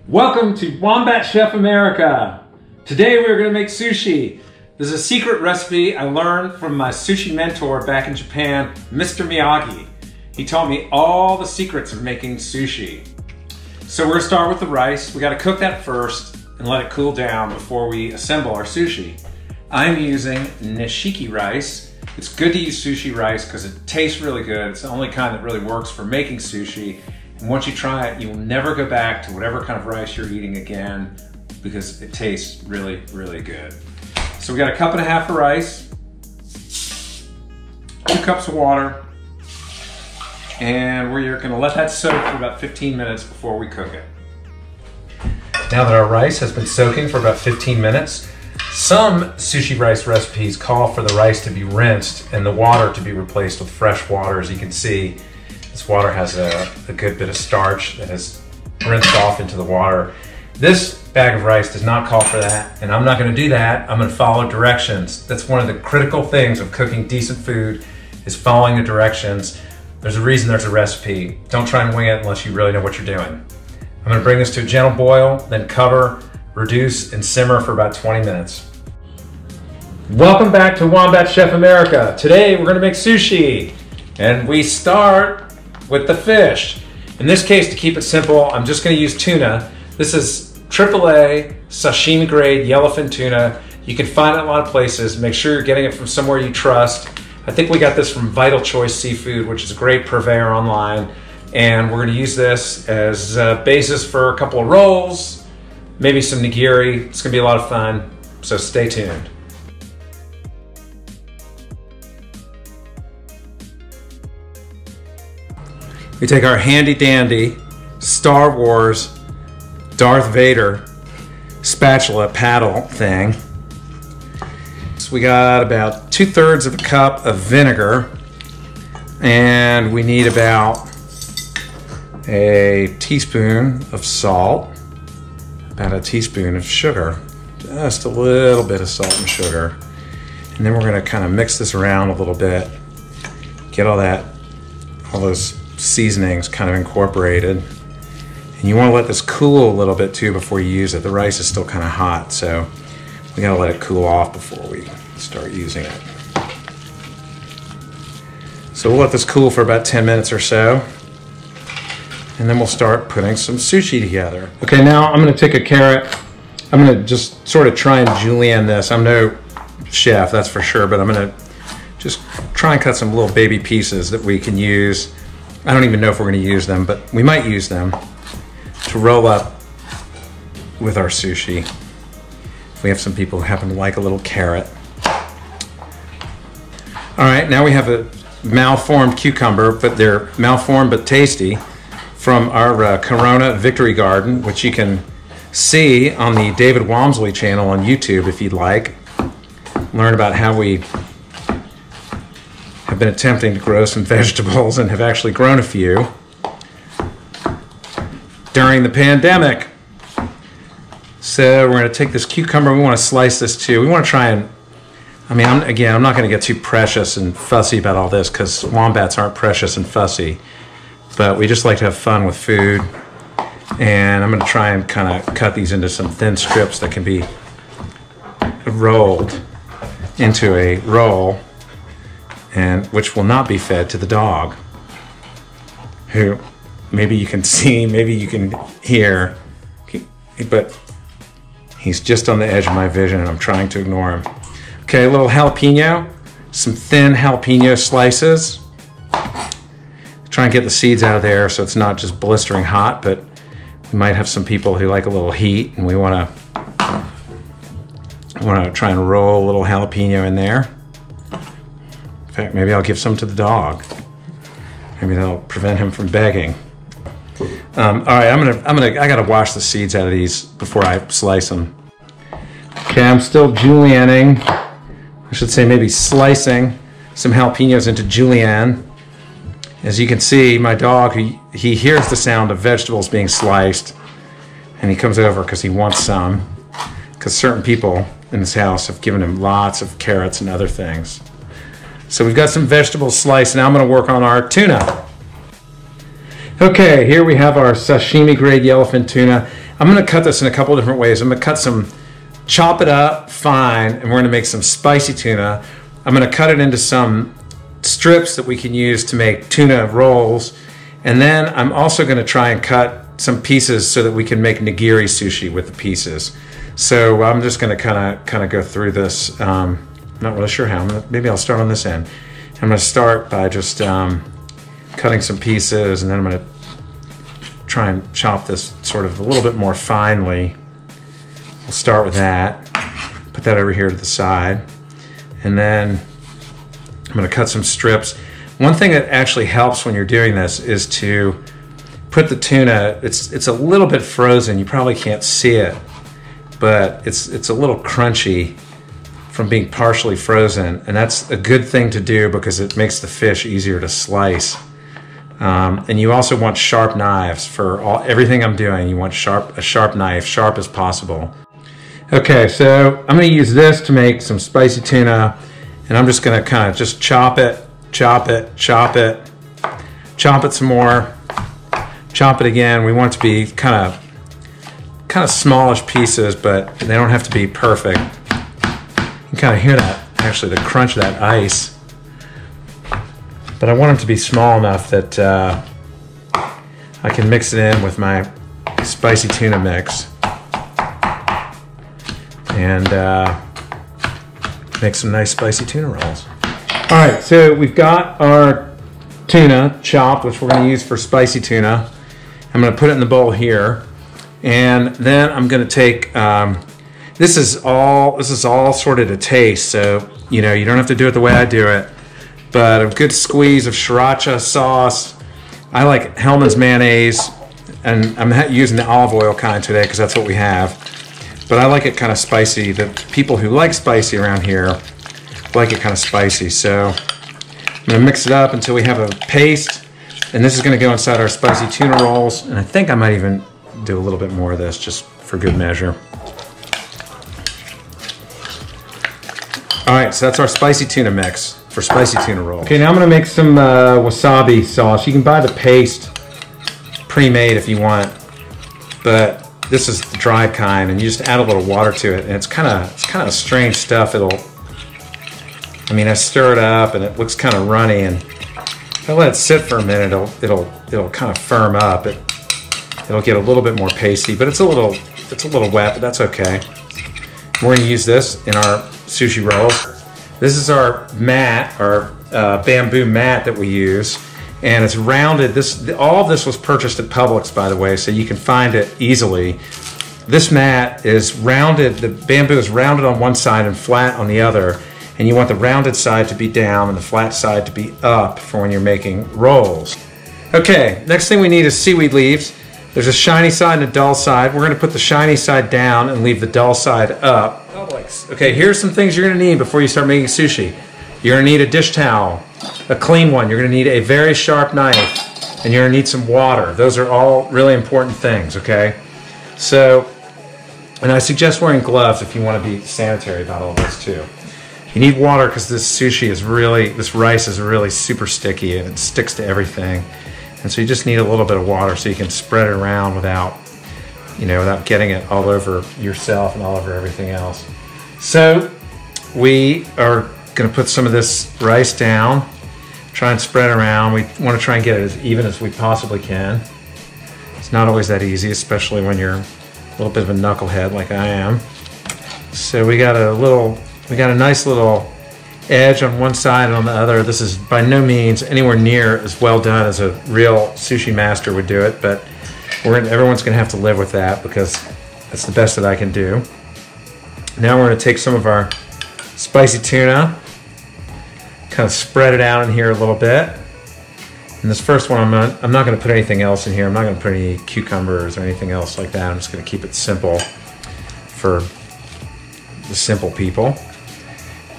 Welcome to Wombat Chef America. Today we're going to make sushi. This is a secret recipe I learned from my sushi mentor back in Japan, Mr. Miyagi. He taught me all the secrets of making sushi. So we're going to start with the rice. We got to cook that first and let it cool down before we assemble our sushi. I'm using nishiki rice. It's good to use sushi rice because it tastes really good. It's the only kind that really works for making sushi. And once you try it, you will never go back to whatever kind of rice you're eating again because it tastes really, really good. So we got 1.5 cups of rice, 2 cups of water, and we're gonna let that soak for about 15 minutes before we cook it. Now that our rice has been soaking for about 15 minutes, some sushi rice recipes call for the rice to be rinsed and the water to be replaced with fresh water. As you can see, this water has a good bit of starch that has rinsed off into the water. This bag of rice does not call for that, and I'm not going to do that. I'm going to follow directions. That's one of the critical things of cooking decent food, is following the directions. There's a reason there's a recipe. Don't try and wing it unless you really know what you're doing. I'm going to bring this to a gentle boil, then cover, reduce, and simmer for about 20 minutes. Welcome back to Wombat Chef America. Today we're going to make sushi, and we start with the fish. In this case, to keep it simple, I'm just going to use tuna. This is AAA sashimi grade yellowfin tuna. You can find it in a lot of places. Make sure you're getting it from somewhere you trust. I think we got this from Vital Choice Seafood, which is a great purveyor online. And we're going to use this as a basis for a couple of rolls, maybe some nigiri. It's going to be a lot of fun, so stay tuned. We take our handy dandy Star Wars Darth Vader spatula paddle thing. So we got about 2/3 of a cup of vinegar, and we need about a teaspoon of salt, about a teaspoon of sugar, just a little bit of salt and sugar. And then we're gonna kind of mix this around a little bit, get all those seasonings kind of incorporated. And you want to let this cool a little bit too before you use it. The rice is still kind of hot, so we gotta let it cool off before we start using it. So we'll let this cool for about 10 minutes or so, and then we'll start putting some sushi together. Okay, now I'm gonna take a carrot. I'm gonna just sort of try and julienne this. I'm no chef, that's for sure, but I'm gonna just try and cut some little baby pieces that we can use. I don't even know if we're going to use them, but we might use them to roll up with our sushi. If we have some people who happen to like a little carrot. All right, now we have a malformed cucumber, but they're malformed but tasty, from our Corona Victory Garden, which you can see on the David Walmsley channel on YouTube if you'd like. Learn about how we have been attempting to grow some vegetables and have actually grown a few during the pandemic. So we're going to take this cucumber. We want to slice this too. We want to try and, I'm not going to get too precious and fussy about all this because wombats aren't precious and fussy, but we just like to have fun with food. And I'm going to try and kind of cut these into some thin strips that can be rolled into a roll, and which will not be fed to the dog, who maybe you can see, maybe you can hear, but he's just on the edge of my vision and I'm trying to ignore him. Okay, a little jalapeno, some thin jalapeno slices. Try and get the seeds out of there so it's not just blistering hot, but we might have some people who like a little heat, and we want to try and roll a little jalapeno in there. In fact, maybe I'll give some to the dog. Maybe that'll prevent him from begging. All right, I gotta wash the seeds out of these before I slice them. Okay, I'm still julienning. I should say maybe slicing some jalapenos into julienne. As you can see, my dog, he hears the sound of vegetables being sliced, and he comes over because he wants some, because certain people in this house have given him lots of carrots and other things. So we've got some vegetables sliced. Now I'm going to work on our tuna. Okay, here we have our sashimi grade yellowfin tuna. I'm gonna cut this in a couple of different ways. I'm gonna chop it up fine, and we're gonna make some spicy tuna. I'm gonna cut it into some strips that we can use to make tuna rolls. And then I'm also gonna try and cut some pieces so that we can make nigiri sushi with the pieces. So I'm just gonna kind of go through this. I'm not really sure how. Maybe I'll start on this end. I'm gonna start by just cutting some pieces, and then I'm gonna try and chop this sort of a little bit more finely. We'll start with that. Put that over here to the side. And then I'm gonna cut some strips. One thing that actually helps when you're doing this is to put the tuna, it's a little bit frozen, you probably can't see it, but it's a little crunchy from being partially frozen, and that's a good thing to do because it makes the fish easier to slice. And you also want sharp knives for everything I'm doing. You want a sharp knife, sharp as possible. Okay, so I'm gonna use this to make some spicy tuna, and I'm just gonna kind of just chop it, chop it, chop it, chop it some more, chop it again. We want it to be kind of smallish pieces, but they don't have to be perfect. You can kind of hear that, actually, the crunch of that ice. But I want them to be small enough that I can mix it in with my spicy tuna mix and make some nice spicy tuna rolls. All right, so we've got our tuna chopped, which we're going to use for spicy tuna. I'm going to put it in the bowl here, and then I'm going to take. This is all sort of to taste, so you know you don't have to do it the way I do it. But a good squeeze of sriracha sauce. I like Hellmann's mayonnaise, and I'm using the olive oil kind today because that's what we have. But I like it kind of spicy. The people who like spicy around here like it kind of spicy. So I'm gonna mix it up until we have a paste, and this is gonna go inside our spicy tuna rolls. And I think I might even do a little bit more of this just for good measure. All right, so that's our spicy tuna mix for spicy tuna rolls. Okay, now I'm gonna make some wasabi sauce. You can buy the paste pre-made if you want, but this is the dry kind, and you just add a little water to it, and it's kind of strange stuff. I mean, I stir it up, and it looks kind of runny, and if I let it sit for a minute, it'll kind of firm up. It'll get a little bit more pasty, but it's a little wet, but that's okay. We're gonna use this in our sushi rolls. This is our mat, our bamboo mat that we use, and it's rounded. All of this was purchased at Publix, by the way, so you can find it easily. This mat is rounded. The bamboo is rounded on one side and flat on the other, and you want the rounded side to be down and the flat side to be up for when you're making rolls. Okay, next thing we need is seaweed leaves. There's a shiny side and a dull side. We're going to put the shiny side down and leave the dull side up. Okay, here's some things you're going to need before you start making sushi. You're going to need a dish towel, a clean one. You're going to need a very sharp knife, and you're going to need some water. Those are all really important things, okay? So, and I suggest wearing gloves if you want to be sanitary about all this too. You need water because this rice is really super sticky, and it sticks to everything. And so you just need a little bit of water so you can spread it around without getting it all over yourself and all over everything else. So we are going to put some of this rice down, try and spread it around. We want to try and get it as even as we possibly can. It's not always that easy, especially when you're a little bit of a knucklehead like I am. So we got a nice little edge on one side and on the other. This is by no means anywhere near as well done as a real sushi master would do it, but everyone's going to have to live with that because that's the best that I can do. Now we're going to take some of our spicy tuna, kind of spread it out in here a little bit. And this first one, I'm not going to put anything else in here. I'm not going to put any cucumbers or anything else like that. I'm just going to keep it simple for the simple people.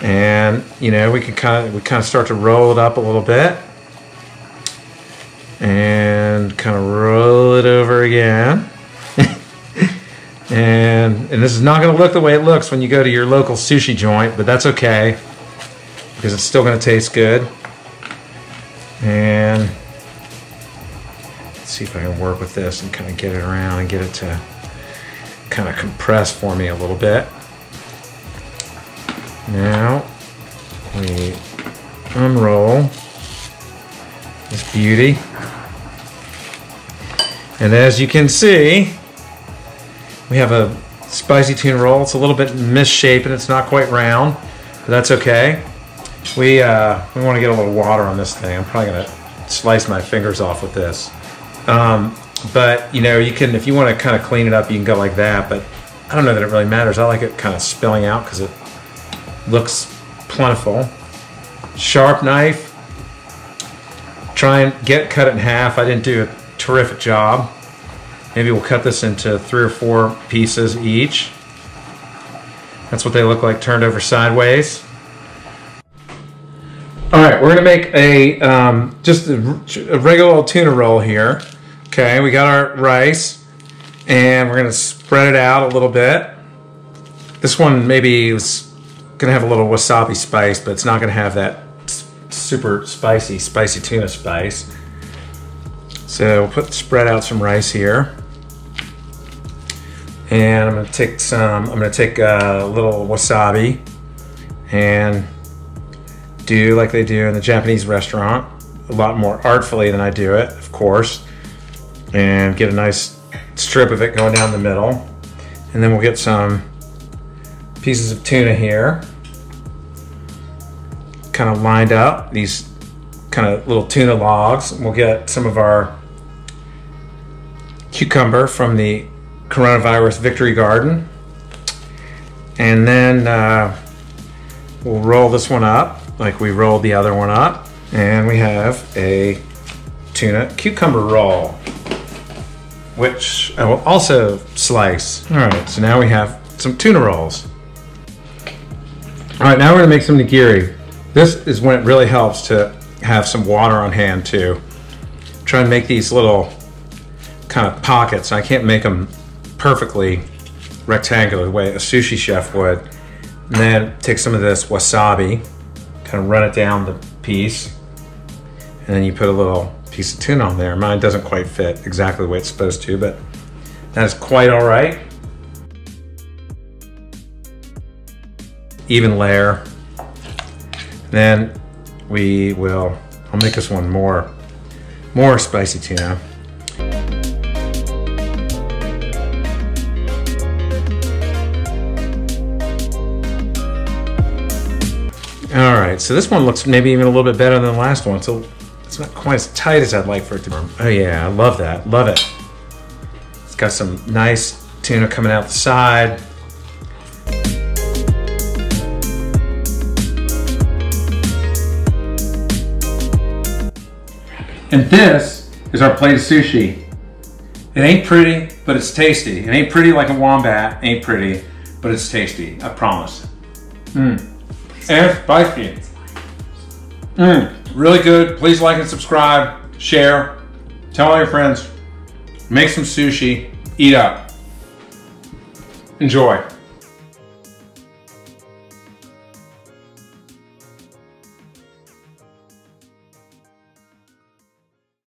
And we kind of start to roll it up a little bit, and kind of roll it over again. and this is not going to look the way it looks when you go to your local sushi joint, but that's okay because it's still going to taste good. And let's see if I can work with this and kind of get it around and get it to kind of compress for me a little bit. Now we unroll this beauty. And as you can see, we have a spicy tuna roll. It's a little bit misshapen. It's not quite round, but that's okay. We want to get a little water on this thing. I'm probably going to slice my fingers off with this. But you know, you can, if you want to kind of clean it up, you can go like that. But I don't know that it really matters. I like it kind of spilling out because it looks plentiful. Sharp knife. Try and cut it in half. I didn't do a terrific job. Maybe we'll cut this into 3 or 4 pieces each. That's what they look like turned over sideways. All right, we're gonna make a just a regular old tuna roll here. Okay, we got our rice, and we're gonna spread it out a little bit. This one maybe is gonna have a little wasabi spice, but it's not gonna have that super spicy tuna spice. So we'll spread out some rice here, and I'm gonna take a little wasabi and do like they do in the Japanese restaurant, a lot more artfully than I do it, of course, and get a nice strip of it going down the middle. And then we'll get some pieces of tuna here, kind of lined up, these kind of little tuna logs. We'll get some of our cucumber from the Coronavirus Victory Garden, and then we'll roll this one up like we rolled the other one up, and we have a tuna cucumber roll, which I will also slice. All right, so now we have some tuna rolls. All right, now we're gonna make some nigiri. This is when it really helps to have some water on hand too. Try and make these little kind of pockets. I can't make them perfectly rectangular the way a sushi chef would. And then take some of this wasabi, kind of run it down the piece, and then you put a little piece of tuna on there. Mine doesn't quite fit exactly the way it's supposed to, but that's quite all right. Even layer. Then I'll make this one more spicy tuna. All right, so this one looks maybe even a little bit better than the last one. So it's not quite as tight as I'd like for it to be. Oh yeah, I love that, love it. It's got some nice tuna coming out the side. And this is our plate of sushi. It ain't pretty, but it's tasty. It ain't pretty like a wombat, ain't pretty, but it's tasty, I promise. And spicy. Really good. Please like and subscribe, share, tell all your friends, make some sushi, eat up. Enjoy.